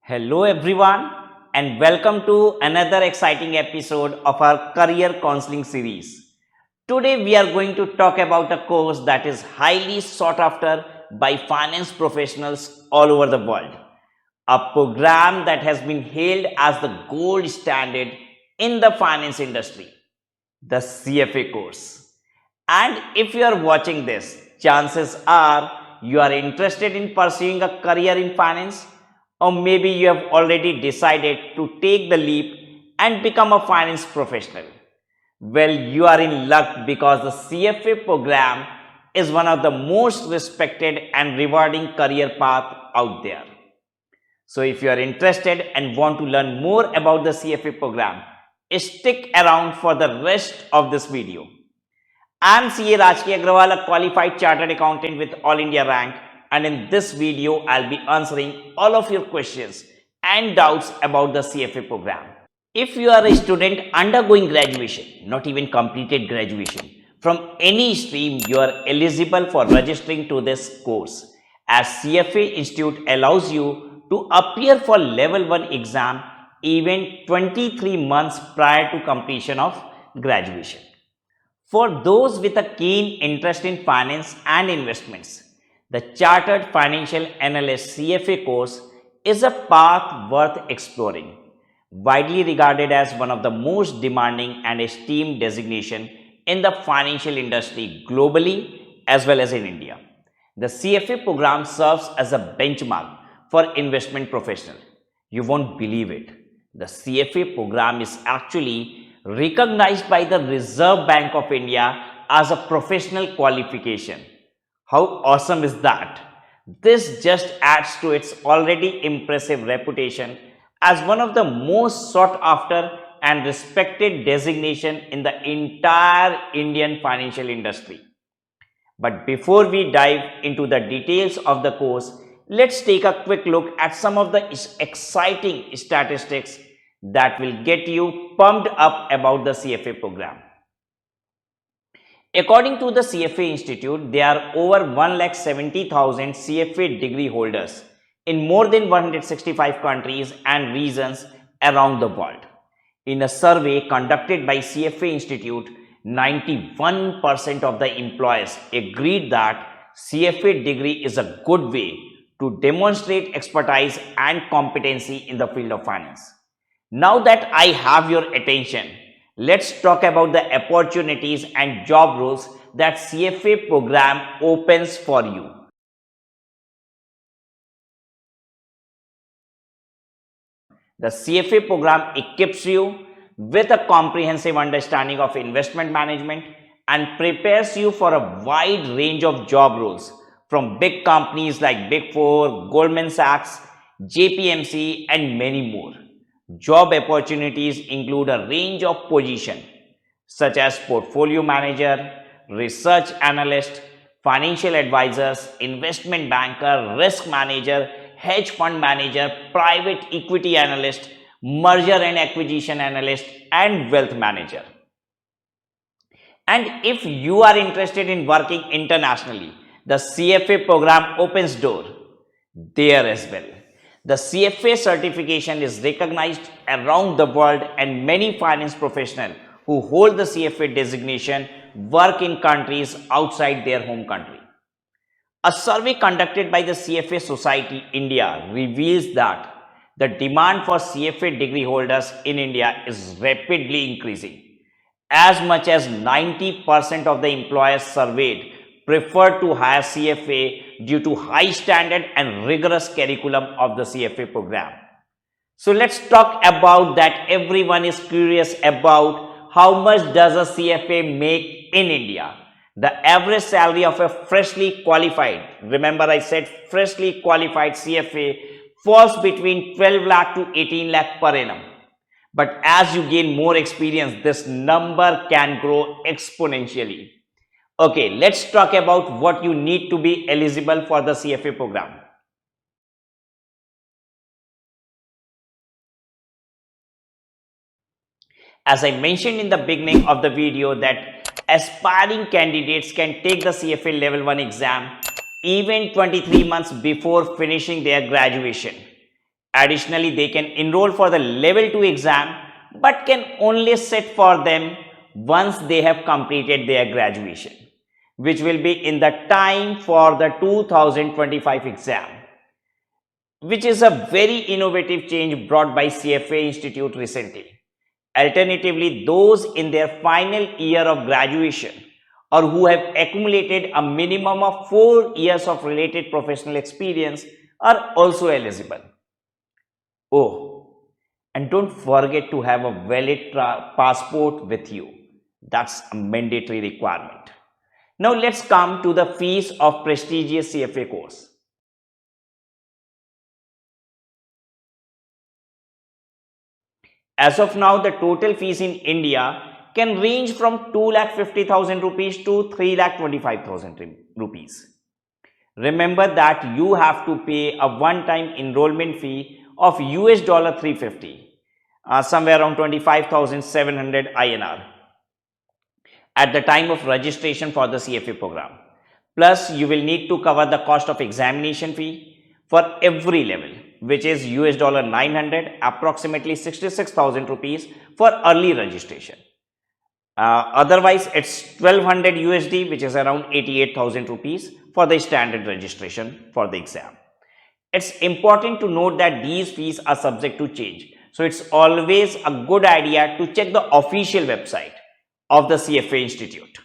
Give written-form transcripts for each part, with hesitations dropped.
Hello everyone and welcome to another exciting episode of our career counseling series. Today we are going to talk about a course that is highly sought after by finance professionals all over the world. A program that has been hailed as the gold standard in the finance industry, the CFA course. And if you are watching this, chances are you are interested in pursuing a career in finance, or maybe you have already decided to take the leap and become a finance professional. Well, you are in luck because the CFA program is one of the most respected and rewarding career path out there. So if you are interested and want to learn more about the CFA program, stick around for the rest of this video. I am CA Rajki Agrawal, a qualified chartered accountant with All India rank, and in this video, I'll be answering all of your questions and doubts about the CFA program. If you are a student undergoing graduation, not even completed graduation, from any stream, you are eligible for registering to this course, as CFA Institute allows you to appear for level 1 exam even 23 months prior to completion of graduation. For those with a keen interest in finance and investments, the Chartered Financial Analyst CFA course is a path worth exploring, widely regarded as one of the most demanding and esteemed designation in the financial industry globally as well as in India. The CFA program serves as a benchmark for investment professionals. You won't believe it. The CFA program is actually recognized by the Reserve Bank of India as a professional qualification. How awesome is that? This just adds to its already impressive reputation as one of the most sought after and respected designation in the entire Indian financial industry. But before we dive into the details of the course, let's take a quick look at some of the exciting statistics that will get you pumped up about the CFA program. According to the CFA Institute, there are over 1,70,000 CFA degree holders in more than 165 countries and regions around the world. In a survey conducted by CFA Institute, 91% of the employers agreed that CFA degree is a good way to demonstrate expertise and competency in the field of finance. Now that I have your attention, let's talk about the opportunities and job roles that CFA program opens for you. The CFA program equips you with a comprehensive understanding of investment management and prepares you for a wide range of job roles from big companies like Big Four, Goldman Sachs, JPMC, and many more. Job opportunities include a range of positions such as portfolio manager, research analyst, financial advisors, investment banker, risk manager, hedge fund manager, private equity analyst, merger and acquisition analyst, and wealth manager. And if you are interested in working internationally, the CFA program opens door there as well. The CFA certification is recognized around the world, and many finance professionals who hold the CFA designation work in countries outside their home country. A survey conducted by the CFA Society India reveals that the demand for CFA degree holders in India is rapidly increasing. As much as 90% of the employers surveyed prefer to hire CFA due to high standard and rigorous curriculum of the CFA program. So let's talk about that. Everyone is curious about how much does a CFA make in India. The average salary of a freshly qualified, remember I said freshly qualified CFA, falls between 12 lakh to 18 lakh per annum. But as you gain more experience, this number can grow exponentially. Okay, let's talk about what you need to be eligible for the CFA program. As I mentioned in the beginning of the video that aspiring candidates can take the CFA level 1 exam even 23 months before finishing their graduation. Additionally, they can enroll for the level 2 exam but can only sit for them once they have completed their graduation, which will be in the time for the 2025 exam, which is a very innovative change brought by CFA Institute recently. Alternatively, those in their final year of graduation or who have accumulated a minimum of 4 years of related professional experience are also eligible. Oh, and don't forget to have a valid passport with you. That's a mandatory requirement. Now let's come to the fees of prestigious CFA course. As of now, the total fees in India can range from 2,50,000 rupees to 3,25,000 rupees. Remember that you have to pay a one-time enrollment fee of US dollar 350, somewhere around 25,700 INR at the time of registration for the CFA program. Plus, you will need to cover the cost of examination fee for every level, which is US dollar 900, approximately 66,000 rupees for early registration. Otherwise, it's 1200 USD, which is around 88,000 rupees for the standard registration for the exam. It's important to note that these fees are subject to change. So it's always a good idea to check the official website of the CFA Institute.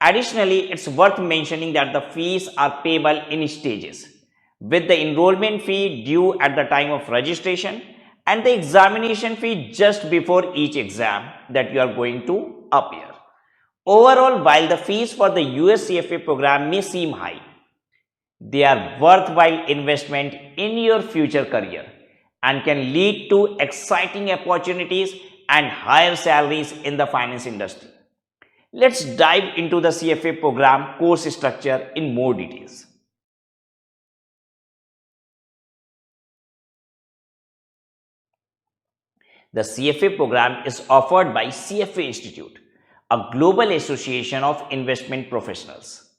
Additionally, it's worth mentioning that the fees are payable in stages, with the enrollment fee due at the time of registration and the examination fee just before each exam that you are going to appear. Overall, while the fees for the US CFA program may seem high, they are worthwhile investment in your future career and can lead to exciting opportunities and higher salaries in the finance industry. Let's dive into the CFA program course structure in more details. The CFA program is offered by CFA Institute, a global association of investment professionals.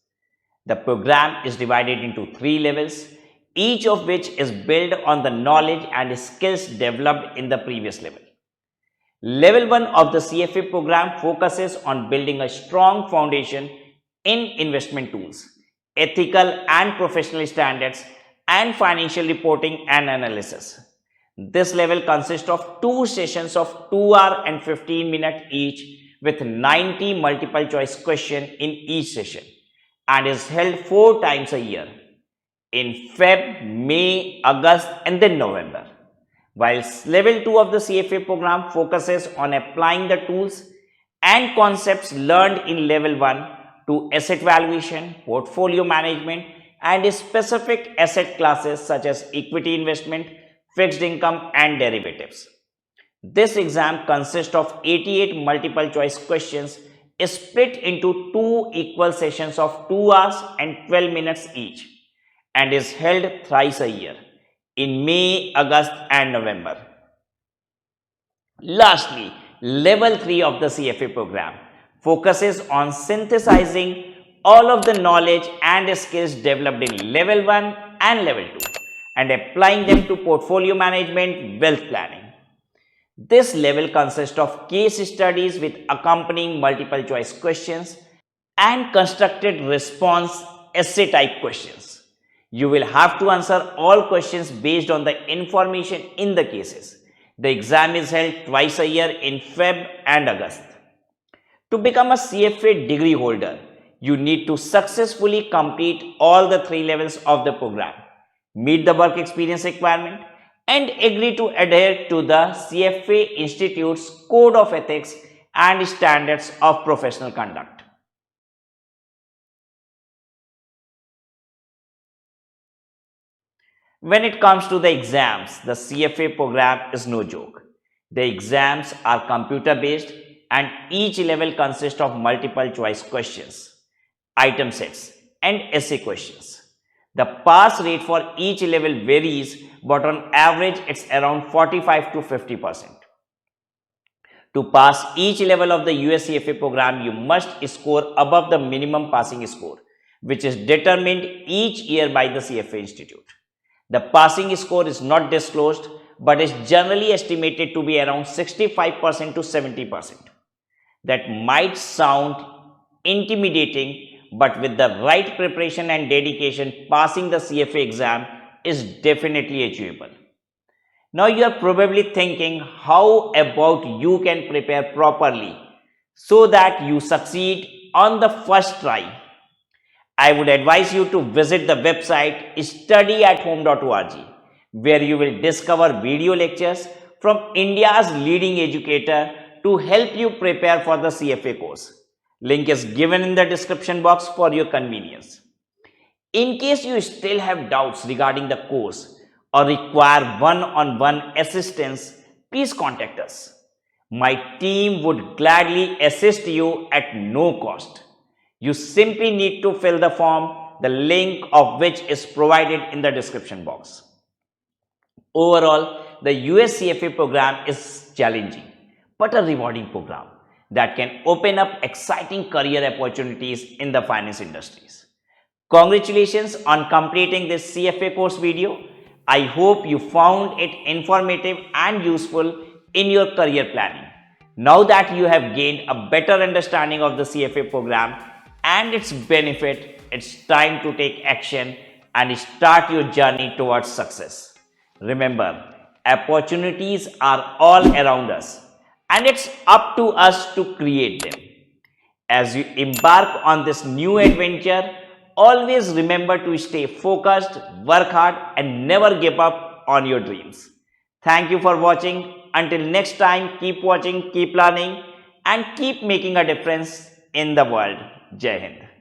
The program is divided into 3 levels, each of which is built on the knowledge and skills developed in the previous level. Level 1 of the CFA program focuses on building a strong foundation in investment tools, ethical and professional standards, and financial reporting and analysis. This level consists of 2 sessions of 2 hours and 15 minutes each with 90 multiple choice questions in each session and is held 4 times a year in Feb, May, August and then November. Whilst level 2 of the CFA program focuses on applying the tools and concepts learned in level 1 to asset valuation, portfolio management and specific asset classes such as equity investment, fixed income and derivatives. This exam consists of 88 multiple choice questions split into 2 equal sessions of 2 hours and 12 minutes each and is held thrice a year in May, August and November. Lastly, level 3 of the CFA program focuses on synthesizing all of the knowledge and skills developed in level 1 and level 2 and applying them to portfolio management, wealth planning. This level consists of case studies with accompanying multiple choice questions and constructed response essay type questions. You will have to answer all questions based on the information in the cases. The exam is held twice a year in Feb and August. To become a CFA degree holder, you need to successfully complete all the 3 levels of the program, meet the work experience requirement, and agree to adhere to the CFA Institute's Code of Ethics and Standards of Professional Conduct. When it comes to the exams, the CFA program is no joke. The exams are computer based and each level consists of multiple choice questions, item sets and essay questions. The pass rate for each level varies, but on average it's around 45 to 50%. To pass each level of the US CFA program, you must score above the minimum passing score, which is determined each year by the CFA Institute. The passing score is not disclosed but is generally estimated to be around 65% to 70%. That might sound intimidating, but with the right preparation and dedication, passing the CFA exam is definitely achievable. Now you are probably thinking, how about you can prepare properly so that you succeed on the first try? I would advise you to visit the website studyathome.org, where you will discover video lectures from India's leading educator to help you prepare for the CFA course. Link is given in the description box for your convenience. In case you still have doubts regarding the course or require one-on-one assistance, please contact us. My team would gladly assist you at no cost. You simply need to fill the form, the link of which is provided in the description box. Overall, the US CFA program is challenging but a rewarding program that can open up exciting career opportunities in the finance industries. Congratulations on completing this CFA course video. I hope you found it informative and useful in your career planning. Now that you have gained a better understanding of the CFA program and its benefit, it's time to take action and start your journey towards success. Remember, opportunities are all around us and it's up to us to create them. As you embark on this new adventure, always remember to stay focused, work hard, and never give up on your dreams. Thank you for watching. Until next time, keep watching, keep learning, and keep making a difference in the world. Jai Hind.